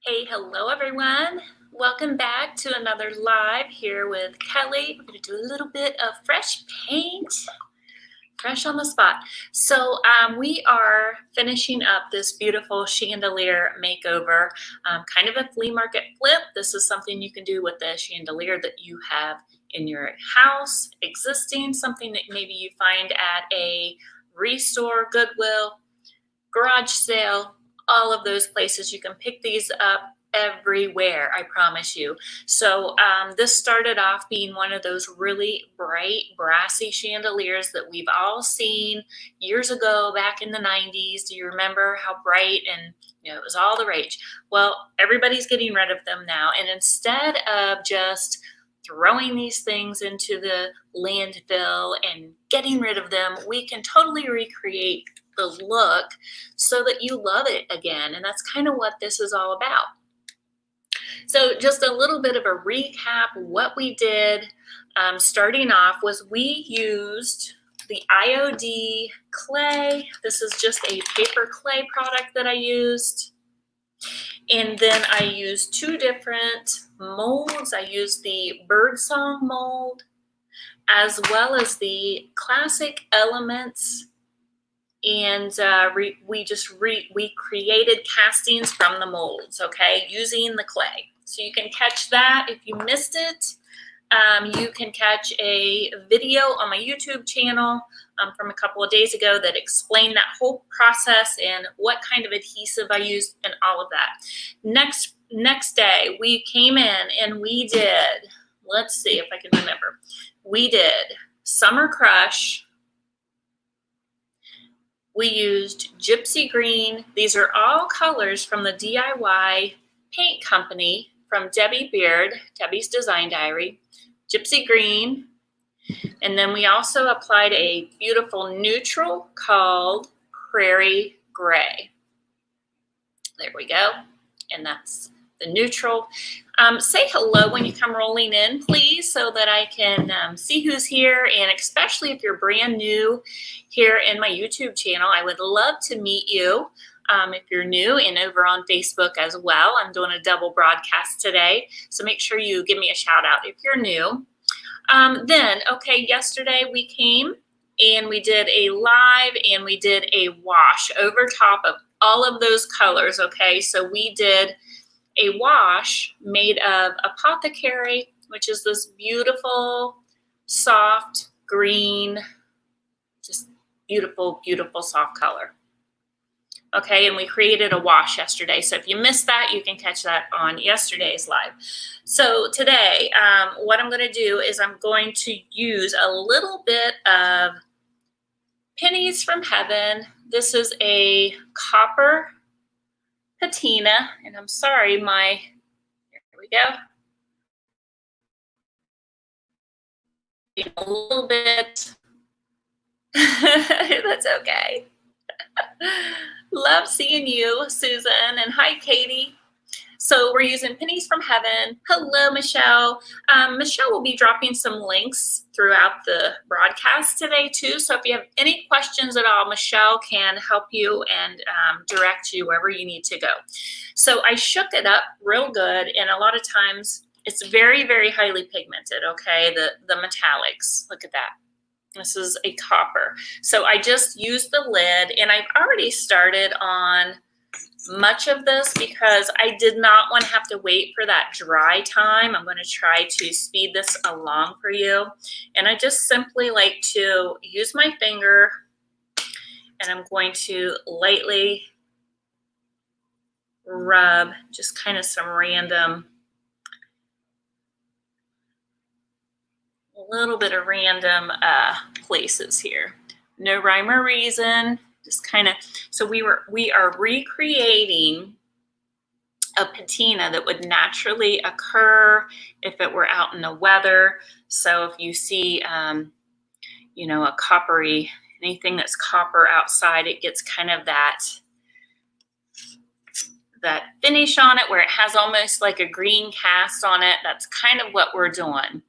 Hey, hello everyone. Welcome back to another live here with Kelly. We're going to do a little bit of fresh paint, fresh on the spot. So we are finishing up this beautiful chandelier makeover, kind of a flea market flip. This is something you can do with the chandelier that you have in your house, existing, something that maybe you find at a restore, Goodwill, garage sale, all of those places. You can pick these up everywhere, I promise you. So this started off being one of those really bright, brassy chandeliers that we've all seen years ago, back in the 90s. Do you remember how bright and it was all the rage? Well, everybody's getting rid of them now. And instead of just throwing these things into the landfill and getting rid of them, we can totally recreate the look so that you love it again. And that's kind of what this is all about. So just a little bit of a recap. What we did starting off was we used the IOD clay. This is just a paper clay product that I used. And then I used two different molds. I used the birdsong mold as well as the classic elements. And we created castings from the molds, okay, using the clay. So you can catch that if you missed it. You can catch a video on my YouTube channel from a couple of days ago that explained that whole process and what kind of adhesive I used and all of that. Next day, we came in and we did, let's see if I can remember, we did Summer Crush. We used Gypsy Green. These are all colors from the DIY paint company from Debbie Beard, Debbie's Design Diary. Gypsy Green. And then we also applied a beautiful neutral called Prairie Gray. There we go. And that's the neutral. Say hello when you come rolling in, please, so that I can see who's here. And especially if you're brand new here in my YouTube channel, I would love to meet you. If you're new and over on Facebook as well, I'm doing a double broadcast today. So make sure you give me a shout out if you're new. Yesterday we came and we did a live and we did a wash over top of all of those colors, okay? So we did a wash made of Apothecary, which is this beautiful, soft green, just beautiful, beautiful soft color. Okay, and we created a wash yesterday. So if you missed that, you can catch that on yesterday's live. So today, what I'm going to do is I'm going to use a little bit of Pennies from Heaven. This is a copper patina, and I'm sorry, here we go. A little bit, that's okay. Love seeing you, Susan, and hi, Katie. So we're using Pennies from Heaven. Hello, Michelle. Michelle will be dropping some links throughout the broadcast today too. So if you have any questions at all, Michelle can help you and direct you wherever you need to go. So I shook it up real good, and a lot of times it's very, very highly pigmented, okay? The metallics, look at that. This is a copper. So I just used the lid, and I've already started on much of this because I did not want to have to wait for that dry time. I'm going to try to speed this along for you. And I just simply like to use my finger, and I'm going to lightly rub just kind of some random, a little bit of random places here. No rhyme or reason, just kind of. So we are recreating a patina that would naturally occur if it were out in the weather. So if you see, a coppery, anything that's copper outside, it gets kind of that that finish on it where it has almost like a green cast on it. That's kind of what we're doing.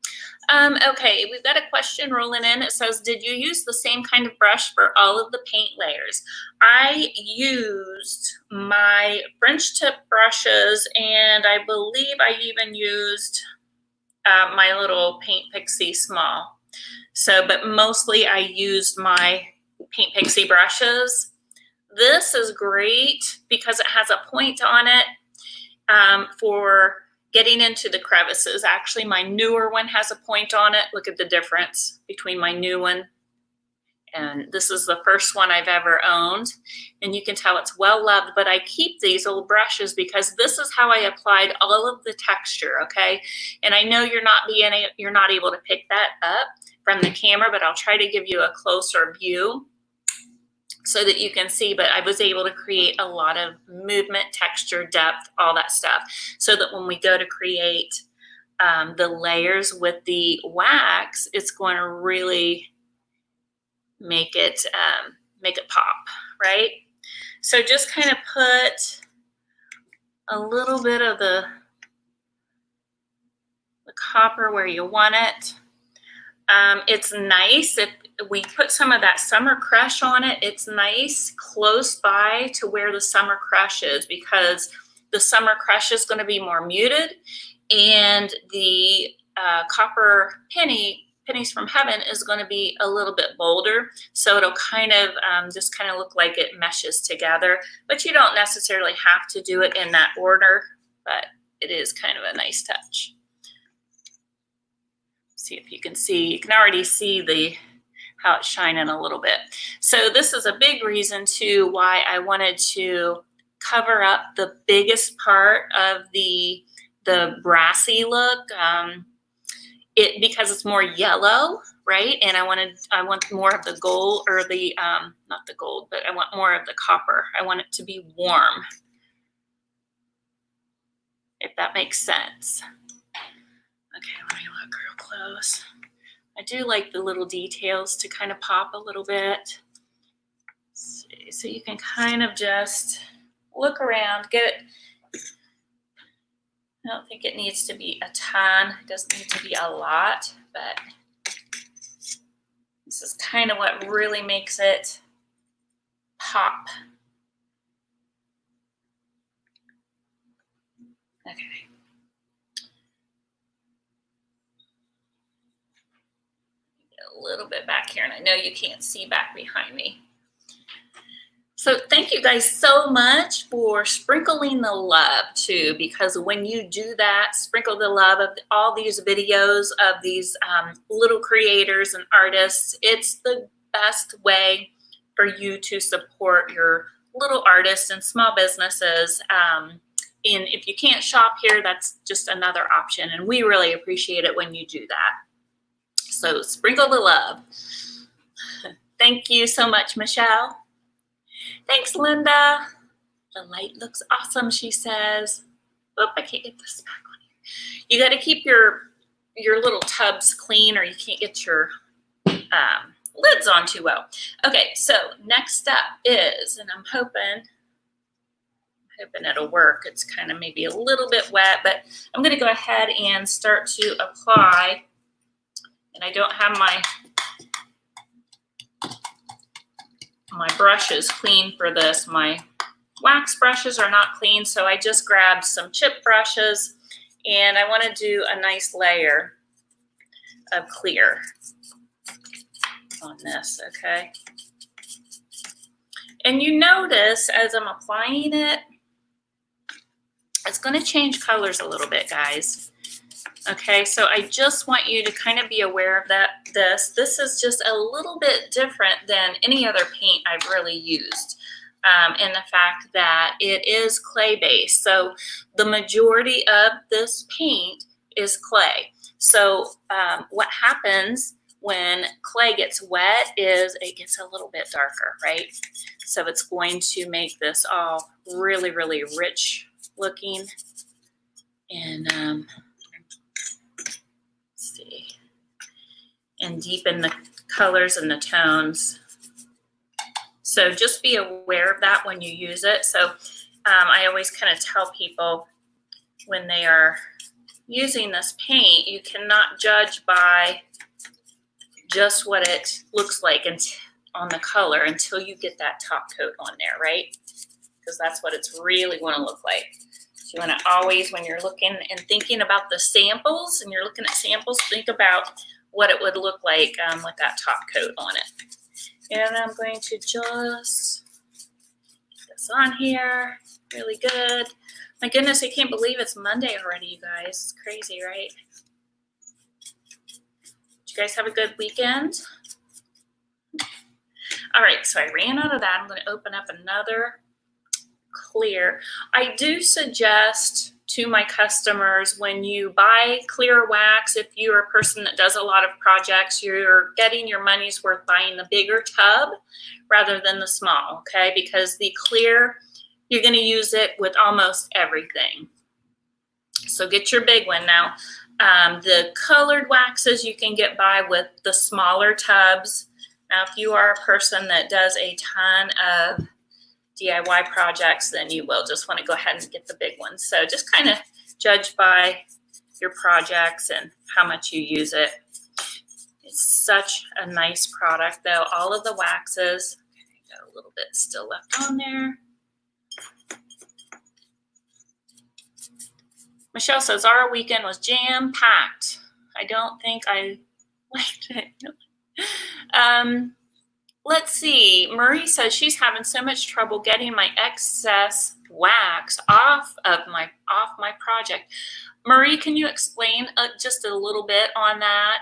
Okay, we've got a question rolling in. It says, did you use the same kind of brush for all of the paint layers? I used my French tip brushes, and I believe I even used my little Paint Pixie small. So, but mostly I used my Paint Pixie brushes. This is great because it has a point on it for getting into the crevices. Actually, my newer one has a point on it. Look at the difference between my new one. And this is the first one I've ever owned. And you can tell it's well loved, but I keep these old brushes because this is how I applied all of the texture, okay? And I know you're not able to pick that up from the camera, but I'll try to give you a closer view so that you can see, but I was able to create a lot of movement, texture, depth, all that stuff, so that when we go to create the layers with the wax, it's going to really make it pop, right? So just kind of put a little bit of the copper where you want it. It's nice if we put some of that Summer Crush on it. It's nice close by to where the Summer Crush is, because the Summer Crush is going to be more muted, and the copper pennies from heaven is going to be a little bit bolder. So it'll kind of just kind of look like it meshes together, but you don't necessarily have to do it in that order, but it is kind of a nice touch. See if you can see, you can already see how it's shining a little bit. So this is a big reason too why I wanted to cover up the biggest part of the brassy look, because it's more yellow, right? And I want more of the gold, or the not the gold, but I want more of the copper. I want it to be warm, if that makes sense. Okay, let me look real close. I do like the little details to kind of pop a little bit. Let's see. So you can kind of just look around, get it. I don't think it needs to be a ton. It doesn't need to be a lot, but this is kind of what really makes it pop. Okay. A little bit back here, and I know you can't see back behind me. So thank you guys so much for sprinkling the love too, because when you do that, sprinkle the love of all these videos of these little creators and artists, it's the best way for you to support your little artists and small businesses. And if you can't shop here, that's just another option, and we really appreciate it when you do that. So sprinkle the love. Thank you so much, Michelle. Thanks, Linda. The light looks awesome, she says. Oh, I can't get this back on here. You got to keep your little tubs clean, or you can't get your lids on too well. Okay, so next up is, and I'm hoping it'll work. It's kind of maybe a little bit wet, but I'm going to go ahead and start to apply. And I don't have my brushes clean for this. My wax brushes are not clean, so I just grabbed some chip brushes, and I want to do a nice layer of clear on this, okay? And you notice as I'm applying it, it's going to change colors a little bit, guys. Okay, so I just want you to kind of be aware of that. This is just a little bit different than any other paint I've really used, in the fact that it is clay based. So the majority of this paint is clay. So what happens when clay gets wet is it gets a little bit darker, right? So it's going to make this all really, really rich looking. And and deepen the colors and the tones. So just be aware of that when you use it. So I always kind of tell people when they are using this paint, you cannot judge by just what it looks like on the color until you get that top coat on there, right? Because that's what it's really going to look like. So you want to always, when you're looking and thinking about the samples, and you're looking at samples, think about what it would look like with that top coat on it. And I'm going to just get this on here really good. My goodness, I can't believe it's Monday already, you guys. It's crazy, right? Did you guys have a good weekend? All right, so I ran out of that. I'm going to open up another clear. I do suggest to my customers, when you buy clear wax, if you're a person that does a lot of projects, you're getting your money's worth buying the bigger tub rather than the small, okay? Because the clear, you're going to use it with almost everything. So get your big one. Now, the colored waxes you can get by with the smaller tubs. Now, if you are a person that does a ton of DIY projects, then you will just want to go ahead and get the big ones. So just kind of judge by your projects and how much you use it. It's such a nice product, though. All of the waxes, got a little bit still left on there. Michelle says, our weekend was jam-packed. I don't think I liked it. Let's see. Marie says she's having so much trouble getting my excess wax off my project. Marie, can you explain just a little bit on that?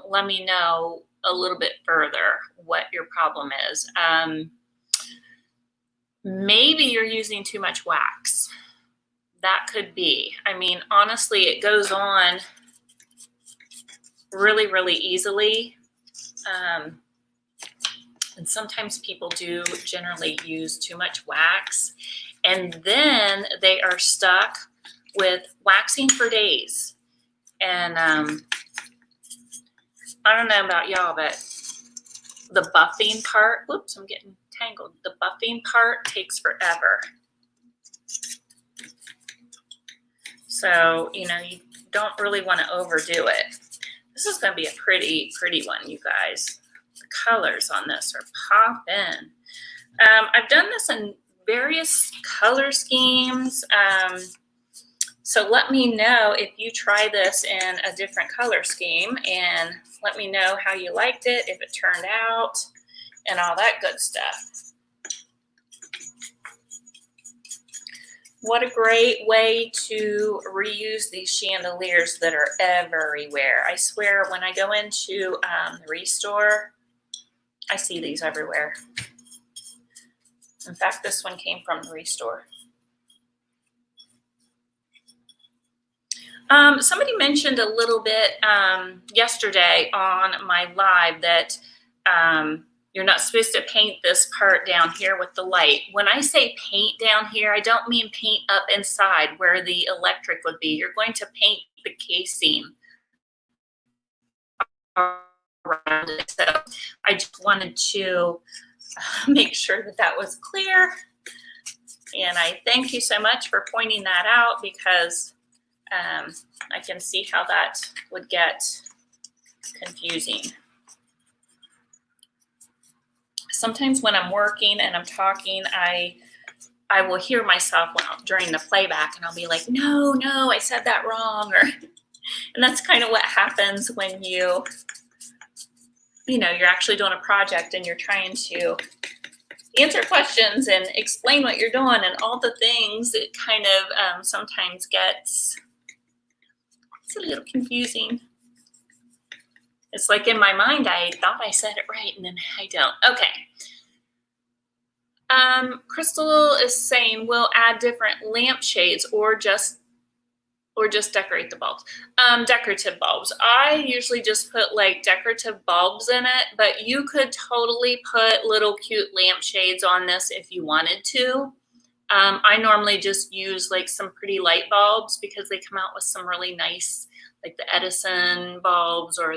Let me know a little bit further what your problem is. Maybe you're using too much wax. That could be. I mean, honestly, it goes on really, really easily. And sometimes people do generally use too much wax, and then they are stuck with waxing for days. And I don't know about y'all, but the buffing part, whoops, I'm getting tangled. The buffing part takes forever. So, you know, you don't really want to overdo it. This is going to be a pretty, pretty one, you guys. The colors on this are popping. I've done this in various color schemes. So let me know if you try this in a different color scheme, and let me know how you liked it, if it turned out, and all that good stuff. What a great way to reuse these chandeliers that are everywhere. I swear, when I go into the Restore, I see these everywhere. In fact, this one came from the Restore. Somebody mentioned a little bit yesterday on my live that you're not supposed to paint this part down here with the light. When I say paint down here, I don't mean paint up inside where the electric would be. You're going to paint the casing around it. So I just wanted to make sure that that was clear. And I thank you so much for pointing that out, because I can see how that would get confusing. Sometimes when I'm working and I'm talking, I will hear myself during the playback, and I'll be like, no, I said that wrong. And that's kind of what happens when you're actually doing a project and you're trying to answer questions and explain what you're doing and all the things. It kind of sometimes it's a little confusing. It's like in my mind, I thought I said it right, and then I don't. Okay. Crystal is saying we'll add different lampshades or just decorate the bulbs. Decorative bulbs. I usually just put like decorative bulbs in it, but you could totally put little cute lampshades on this if you wanted to. I normally just use like some pretty light bulbs because they come out with some really nice, like the Edison bulbs, or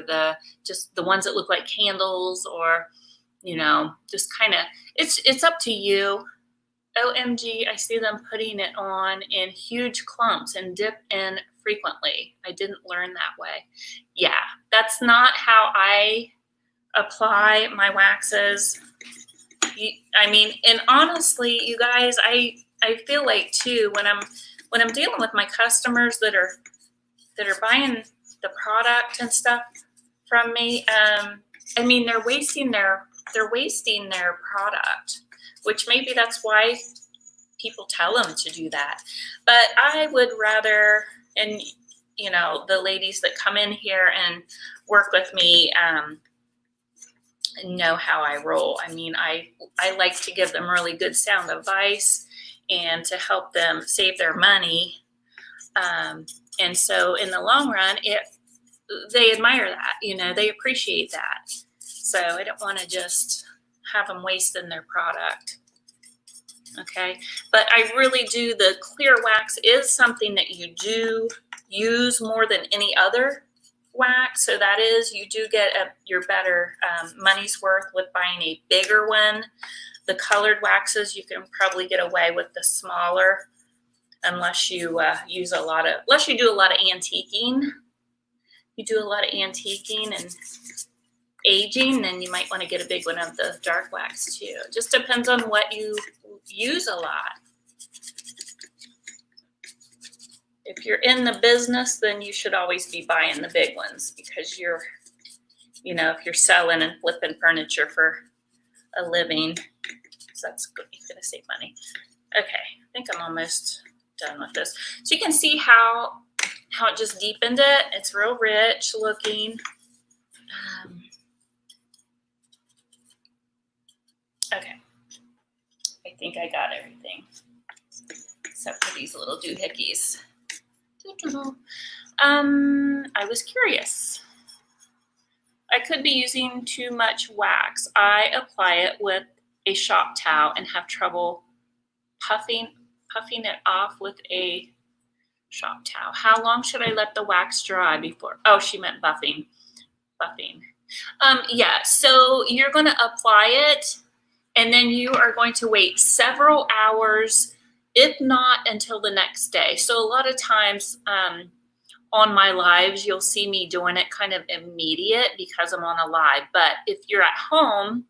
just the ones that look like candles, or just kind of, it's up to you. OMG, I see them putting it on in huge clumps and dip in frequently. I didn't learn that way. Yeah, that's not how I apply my waxes. I mean, and honestly, you guys, I feel like too when I'm dealing with my customers that are buying the product and stuff from me, I mean, they're wasting their product, which maybe that's why people tell them to do that. But I would rather, and you know, the ladies that come in here and work with me know how I roll. I mean, I like to give them really good sound advice and to help them save their money. And so in the long run, they admire that, you know, they appreciate that. So I don't want to just have them wasting their product. Okay, but I really do, the clear wax is something that you do use more than any other wax. So that is, you do get your better money's worth with buying a bigger one. The colored waxes, you can probably get away with the smaller, unless you use a lot of, unless you do a lot of antiquing. You do a lot of antiquing and aging, then you might want to get a big one of the dark wax too. It just depends on what you use a lot. If you're in the business, then you should always be buying the big ones, because you're, you know, if you're selling and flipping furniture for a living, so that's good. You're going to save money. Okay, I think I'm almost done with this. So you can see how it just deepened it. It's real rich looking. Okay, I think I got everything, except for these little doohickeys. I was curious. I could be using too much wax. I apply it with a shop towel and have trouble puffing it off with a shop towel. How long should I let the wax dry before? Oh, she meant buffing. Yeah, so you're going to apply it, and then you are going to wait several hours, if not until the next day. So a lot of times on my lives, you'll see me doing it kind of immediate because I'm on a live. But if you're at home,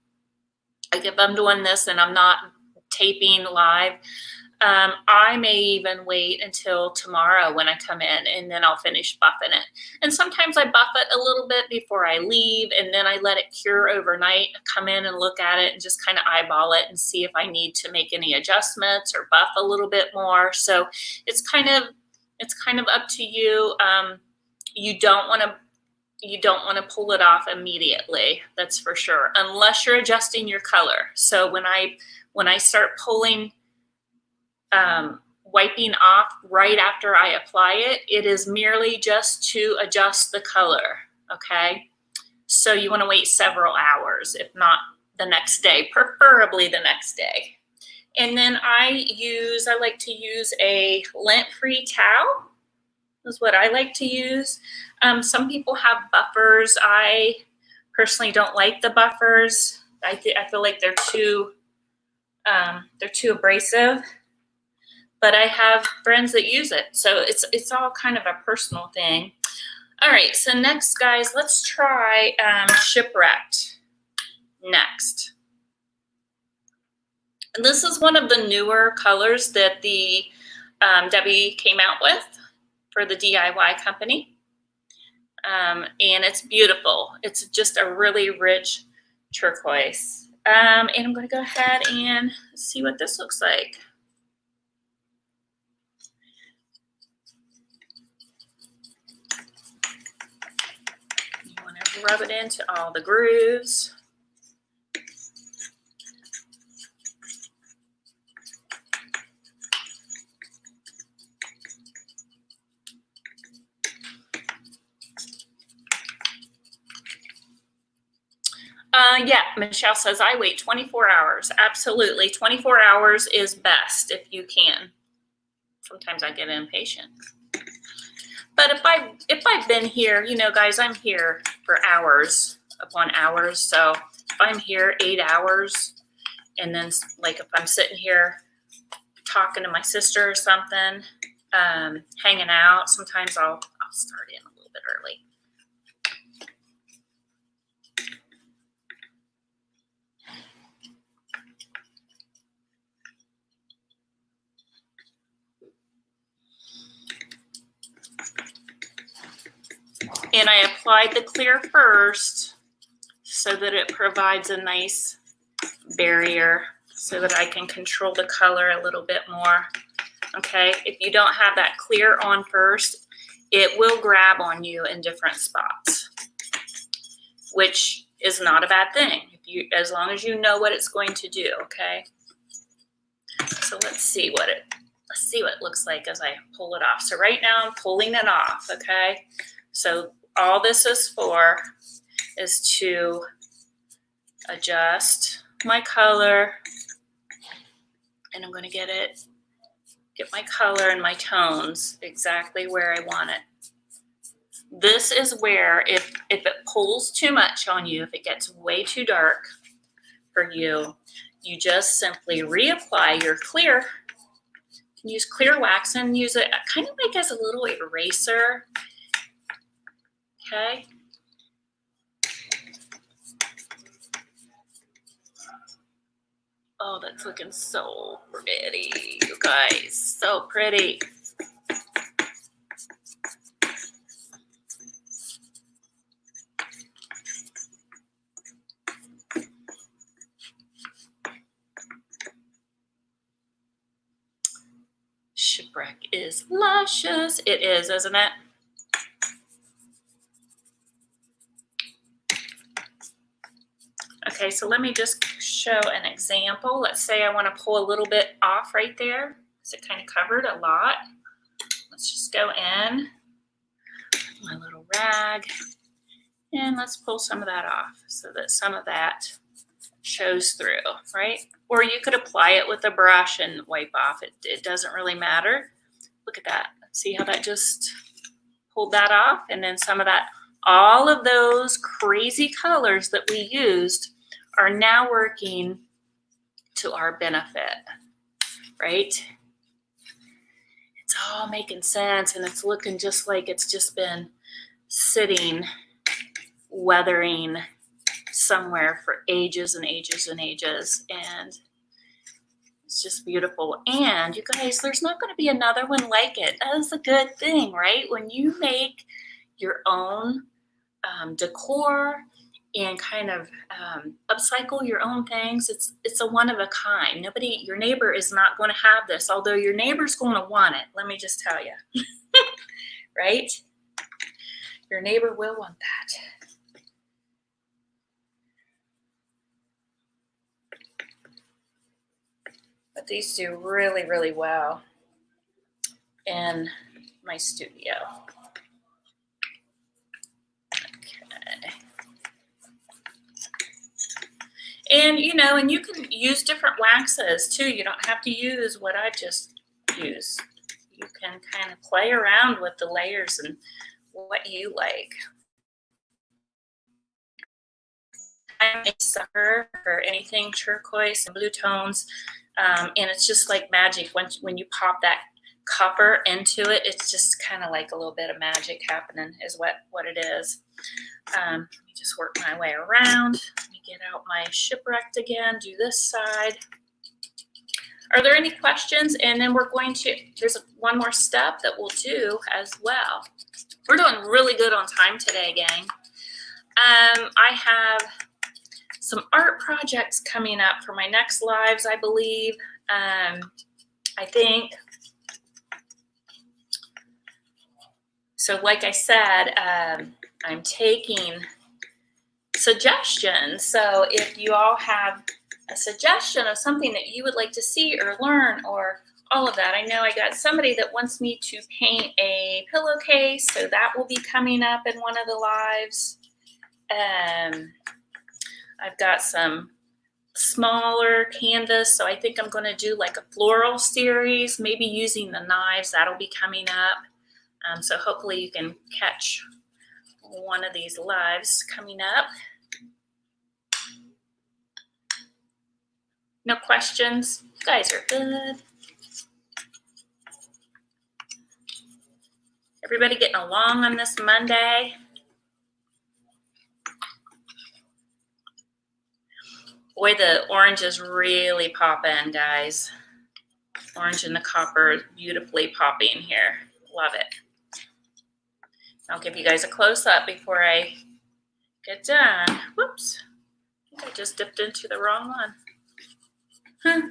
like if I'm doing this and I'm not taping live, I may even wait until tomorrow when I come in, and then I'll finish buffing it. And sometimes I buff it a little bit before I leave, and then I let it cure overnight, come in and look at it and just kind of eyeball it and see if I need to make any adjustments or buff a little bit more. So it's kind of up to you. You don't want to pull it off immediately, that's for sure, unless you're adjusting your color. So when I start pulling, wiping off right after I apply it, it is merely just to adjust the color, okay? So you want to wait several hours, if not the next day, preferably the next day. And then I like to use a lint-free towel, is what I like to use. Some people have buffers. I personally don't like the buffers. I feel like they're too abrasive. But I have friends that use it, so it's all kind of a personal thing. All right, so next, guys, let's try Shipwrecked next. And this is one of the newer colors that the Debbie came out with for the DIY company, and it's beautiful. It's just a really rich turquoise. And I'm going to go ahead and see what this looks like. Rub it into all the grooves. Yeah, Michelle says, I wait 24 hours. Absolutely. 24 hours is best if you can. Sometimes I get impatient. But if I've been here, you know, guys, I'm here for hours upon hours. So if I'm here 8 hours, and then like if I'm sitting here talking to my sister or something, hanging out, sometimes I'll start in a little bit early. And I applied the clear first so that it provides a nice barrier so that I can control the color a little bit more. Okay, if you don't have that clear on first, it will grab on you in different spots, which is not a bad thing as long as you know what it's going to do. Okay, so let's see what it looks like as I pull it off. So right now I'm pulling it off. Okay, so all this is for is to adjust my color, and I'm going to get my color and my tones exactly where I want it. This is where if it pulls too much on you, if it gets way too dark for you, you just simply reapply your clear. You can use clear wax and use it kind of like as a little eraser. Okay. Oh, that's looking so pretty, you guys. So pretty. Shipwreck is luscious. It is, isn't it? Okay, so let me just show an example. Let's say I want to pull a little bit off right there because it kind of covered a lot. Let's just go in, my little rag, and let's pull some of that off so that some of that shows through, right? Or you could apply it with a brush and wipe off. It doesn't really matter. Look at that. See how that just pulled that off? And then some of that, all of those crazy colors that we used are now working to our benefit, right? It's all making sense, and it's looking just like it's just been sitting, weathering somewhere for ages and ages and ages, and it's just beautiful. And you guys, there's not going to be another one like it. That is a good thing, right? When you make your own decor and kind of upcycle your own things, it's a one of a kind. Your neighbor is not going to have this, although your neighbor's going to want it. Let me just tell you, right? Your neighbor will want that. But these do really, really well in my studio. And, and you can use different waxes too. You don't have to use what I just used. You can kind of play around with the layers and what you like. I'm a sucker for anything turquoise and blue tones. And it's just like magic. When you pop that copper into it, it's just kind of like a little bit of magic happening is what it is. Let me just work my way around. Let me get out my shipwrecked again, do this side. Are there any questions? And then there's one more step that we'll do as well. We're doing really good on time today, gang. I have some art projects coming up for my next lives, I believe. I think. So like I said, I'm taking suggestions. So if you all have a suggestion of something that you would like to see or learn or all of that. I know I got somebody that wants me to paint a pillowcase, so that will be coming up in one of the lives. I've got some smaller canvas, so I think I'm going to do like a floral series, maybe using the knives. That'll be coming up. So hopefully you can catch one of these lives coming up. No questions? You guys are good. Everybody getting along on this Monday? Boy, the orange is really popping, guys. Orange and the copper is beautifully popping here. Love it. I'll give you guys a close-up before I get done. Whoops. I think I just dipped into the wrong one. Huh.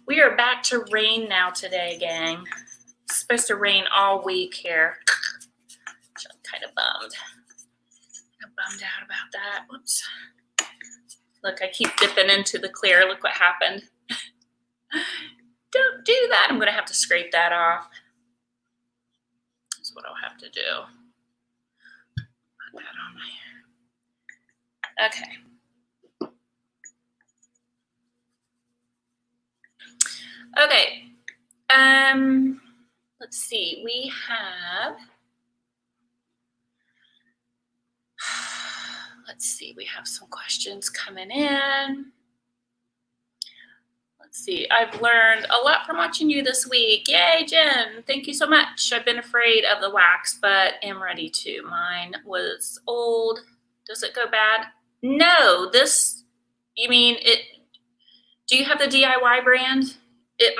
We are back to rain now today, gang. It's supposed to rain all week here. So I'm kind of bummed. I'm bummed out about that. Whoops. Look, I keep dipping into the clear. Look what happened. Don't do that. I'm going to have to scrape that off. That's what I'll have to do. Put that on my... Okay. Okay, let's see, we have, we have some questions coming in. Let's see, I've learned a lot from watching you this week. Yay, Jen, thank you so much. I've been afraid of the wax, but am ready to. Mine was old. Does it go bad? No, you mean it, do you have the DIY brand?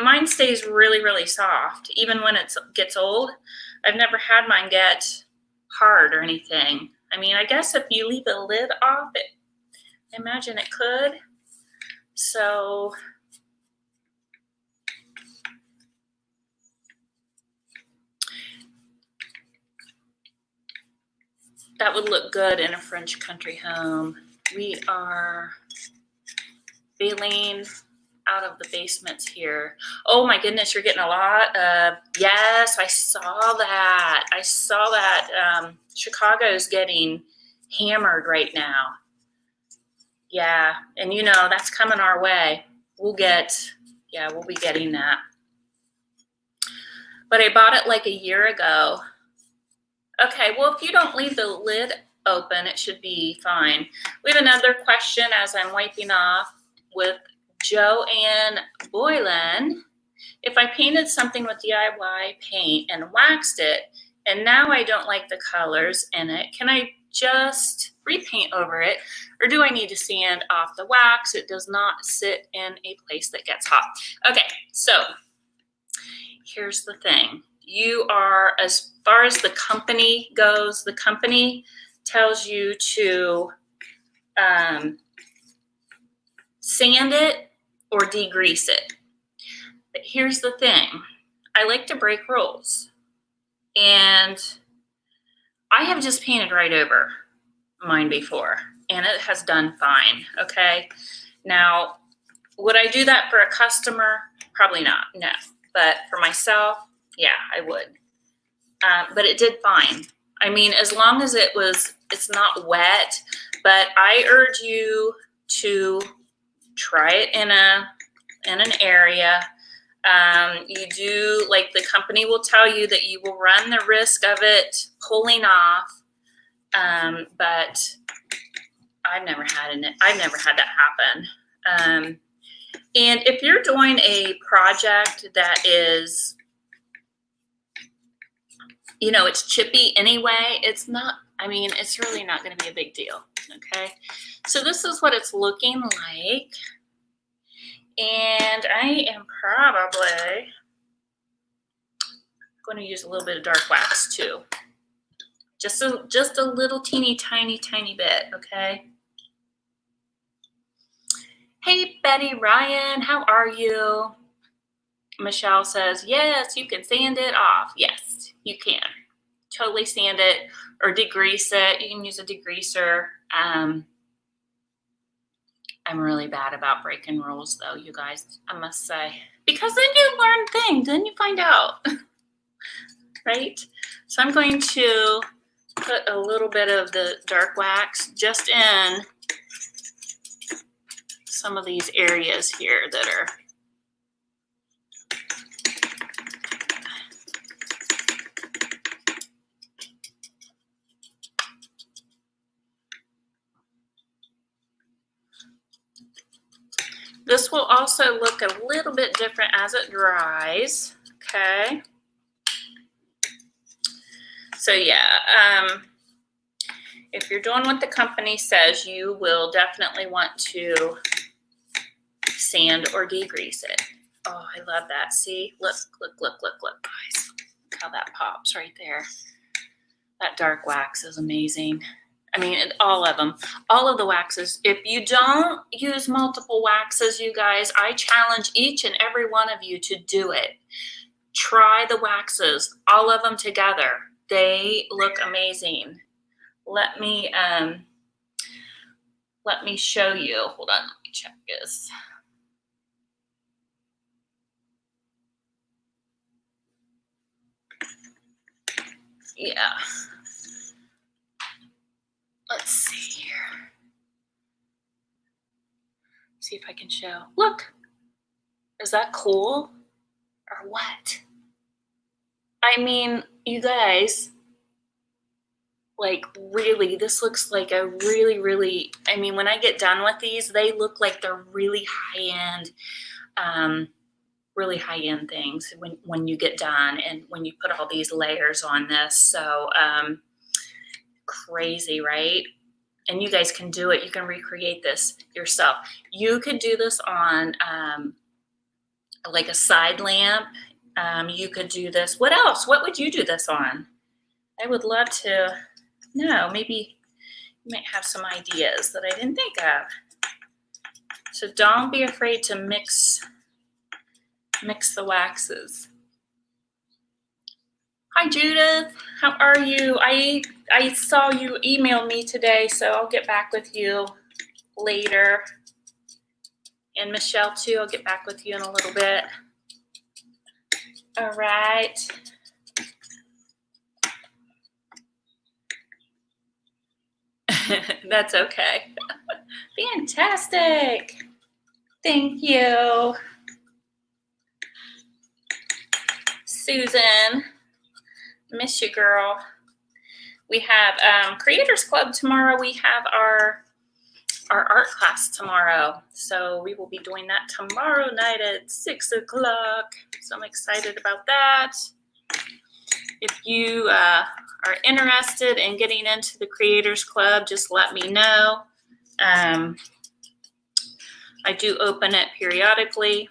Mine stays really, really soft, even when it gets old. I've never had mine get hard or anything. I mean, I guess if you leave the lid off, I imagine it could. So, that would look good in a French country home. We are bailing out of the basements here. Oh my goodness, you're getting a lot of, yes, I saw that. Chicago's getting hammered right now. Yeah, and you know, that's coming our way. We'll be getting that. But I bought it like a year ago. Okay, well, if you don't leave the lid open, it should be fine. We have another question as I'm wiping off with Joanne Boylan. If I painted something with DIY paint and waxed it, and now I don't like the colors in it, can I just repaint over it, or do I need to sand off the wax? It does not sit in a place that gets hot. Okay, so here's the thing. You are, as far as the company goes, the company tells you to sand it or degrease it. But here's the thing. I like to break rules. And I have just painted right over mine before, and it has done fine, okay? Now, would I do that for a customer? Probably not, no. But for myself, yeah, I would. But it did fine. I mean, as long as it's not wet, but I urge you to try it in an area. You do, like, the company will tell you that you will run the risk of it pulling off, but I've never had that happen. And if you're doing a project that is, you know, it's chippy anyway, it's really not going to be a big deal. Okay, so this is what it's looking like. And I am probably going to use a little bit of dark wax too. Just a little teeny tiny bit, okay? Hey, Betty Ryan, how are you? Michelle says, yes, you can sand it off. Yes, you can. Totally sand it or degrease it. You can use a degreaser. I'm really bad about breaking rules, though, you guys, I must say. Because then you learn things, then you find out, right? So I'm going to put a little bit of the dark wax just in some of these areas here that are This will also look a little bit different as it dries, okay? So yeah, if you're doing what the company says, you will definitely want to sand or degrease it. Oh, I love that. See, look, guys. Look how that pops right there. That dark wax is amazing. I mean, all of them, all of the waxes. If you don't use multiple waxes, you guys, I challenge each and every one of you to do it. Try the waxes, all of them together. They look amazing. Let me show you. Hold on, let me check this. Yeah. Let's see here. See if I can show. Look. Is that cool? Or what? I mean, you guys, like really, this looks like a really, I mean, when I get done with these, they look like they're really high-end things when you get done and when you put all these layers on this. So crazy, right? And you guys can do it. You can recreate this yourself. You could do this on like a side lamp. You could do this. What else? What would you do this on? I would love to know. Maybe you might have some ideas that I didn't think of. So don't be afraid to mix the waxes. Hi, Judith. How are you? I saw you email me today, so I'll get back with you later. And Michelle, too, I'll get back with you in a little bit. All right. That's okay. Fantastic. Thank you. Susan, miss you, girl. We have Creators Club tomorrow. We have our art class tomorrow. So we will be doing that tomorrow night at 6 o'clock. So I'm excited about that. If you are interested in getting into the Creators Club, just let me know. I do open it periodically.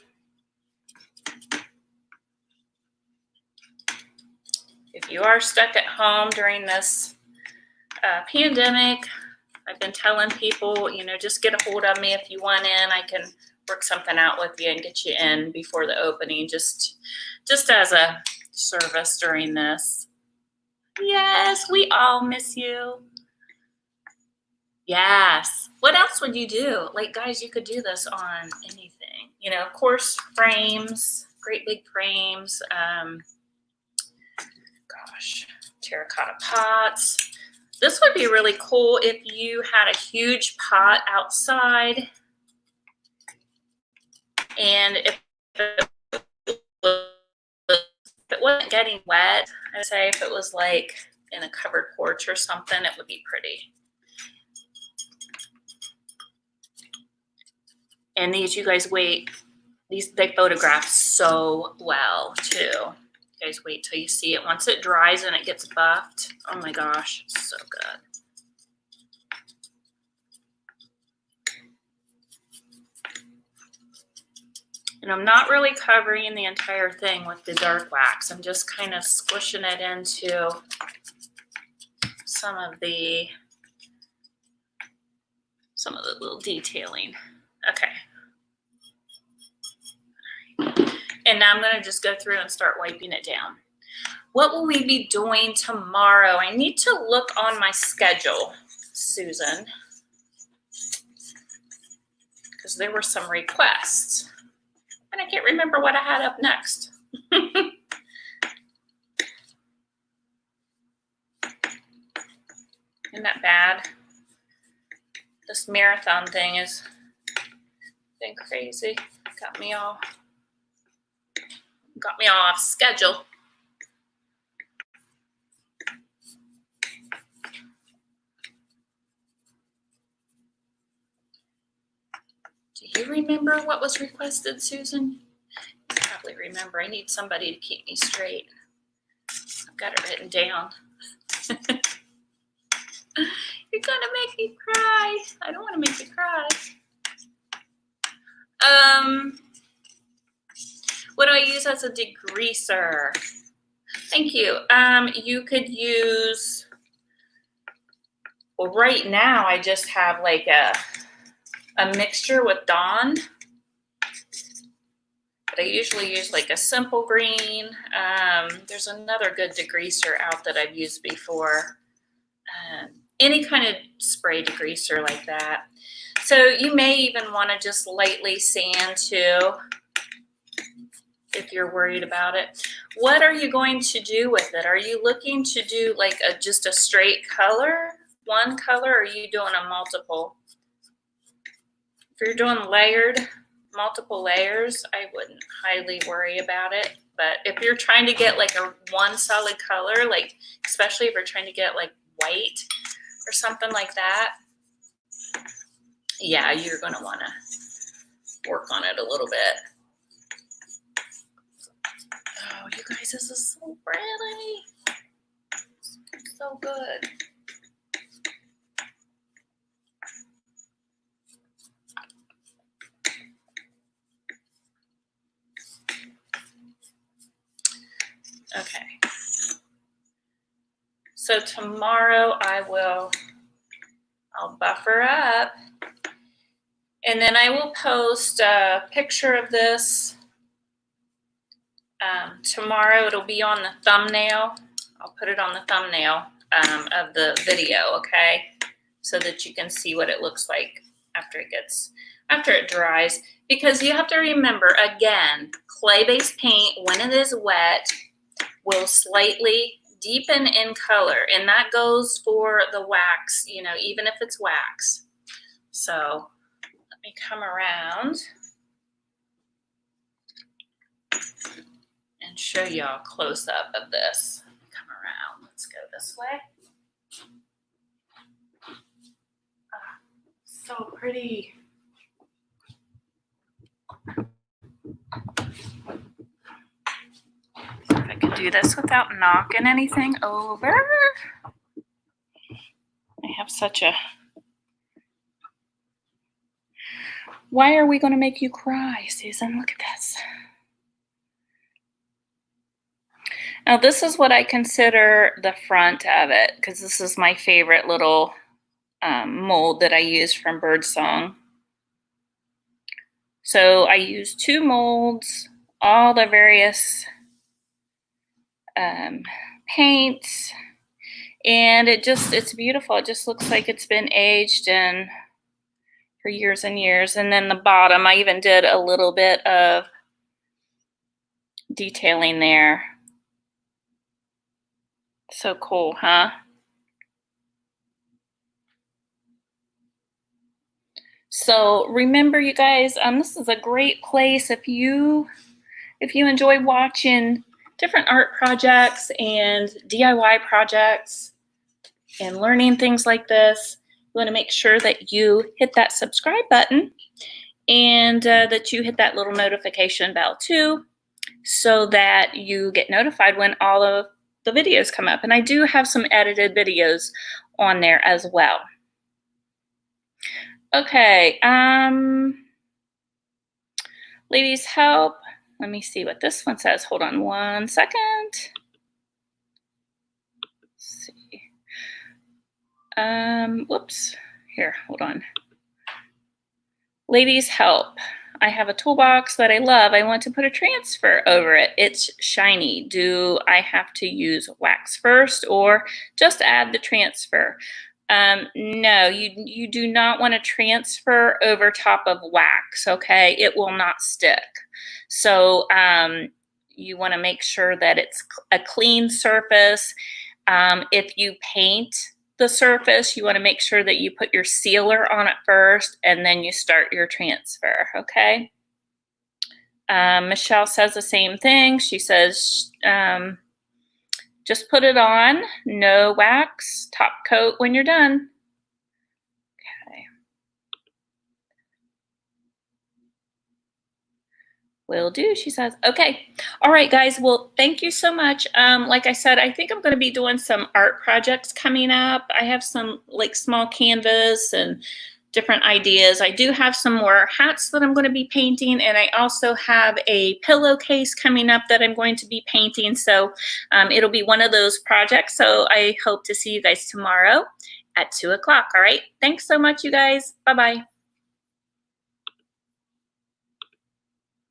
If you are stuck at home during this pandemic, I've been telling people, you know, just get a hold of me if you want in. I can work something out with you and get you in before the opening, just as a service during this. Yes, we all miss you. Yes. What else would you do? Like, guys, you could do this on anything. You know, of course, frames, great big frames. Gosh, terracotta pots. This would be really cool if you had a huge pot outside and if it wasn't getting wet, I'd say if it was like in a covered porch or something, it would be pretty. And these, you guys wait, they photograph so well too. You guys wait till you see it. Once it dries and it gets buffed, oh my gosh, it's so good. And I'm not really covering the entire thing with the dark wax. I'm just kind of squishing it into some of the little detailing. Okay. And now I'm going to just go through and start wiping it down. What will we be doing tomorrow? I need to look on my schedule, Susan, because there were some requests. And I can't remember what I had up next. Isn't that bad? This marathon thing has been crazy. Got me all off schedule. you remember what was requested, Susan? You probably remember. I need somebody to keep me straight. I've got it written down. You're gonna make me cry. I don't want to make you cry. What do I use as a degreaser? Thank you. You could use, well, right now I just have like a mixture with Dawn. But I usually use like a simple green. There's another good degreaser out that I've used before. Any kind of spray degreaser like that. So you may even want to just lightly sand too, if you're worried about it. What are you going to do with it? Are you looking to do like just a straight color, one color, or are you doing a multiple? If you're doing layered, multiple layers, I wouldn't highly worry about it. But if you're trying to get like a one solid color, like especially if you're trying to get like white or something like that, yeah, you're going to want to work on it a little bit. Oh, you guys, this is so pretty. So good. Okay. So tomorrow I'll buffer up, and then I will post a picture of this. Tomorrow it'll be on the thumbnail. I'll put it on the thumbnail of the video, okay? So that you can see what it looks like after it dries. Because you have to remember, again, clay-based paint, when it is wet, will slightly deepen in color, and that goes for the wax, you know, even if it's wax. So let me come around and show y'all a close-up of this. Come around. Let's go this way. Oh, so pretty. See if I can do this without knocking anything over. I have such a... Why are we going to make you cry, Susan? Look at this. Now this is what I consider the front of it, because this is my favorite little mold that I use from Birdsong. So I use 2 molds, all the various paints, and it's beautiful. It just looks like it's been aged and for years and years. And then the bottom, I even did a little bit of detailing there. So cool, huh? So remember, you guys, this is a great place if you enjoy watching different art projects and DIY projects and learning things like this. You want to make sure that you hit that subscribe button and that you hit that little notification bell too, so that you get notified when all of the videos come up. And I do have some edited videos on there as well. Okay, ladies help. Let me see what this one says. Hold on one second. Let's see. Whoops. Here, hold on. Ladies help. I have a toolbox that I love. I want to put a transfer over it. It's shiny. Do I have to use wax first or just add the transfer? No, you do not want to transfer over top of wax, okay? It will not stick. So you want to make sure that it's a clean surface. If you paint the surface, you want to make sure that you put your sealer on it first and then you start your transfer, okay? Michelle says the same thing. She says, just put it on, no wax, top coat when you're done. Okay. Will do, she says. Okay. All right, guys. Well, thank you so much. Like I said, I think I'm going to be doing some art projects coming up. I have some like small canvas and different ideas. I do have some more hats that I'm going to be painting, and I also have a pillowcase coming up that I'm going to be painting. So it'll be one of those projects. So I hope to see you guys tomorrow at 2 o'clock. All right. Thanks so much, you guys. Bye-bye.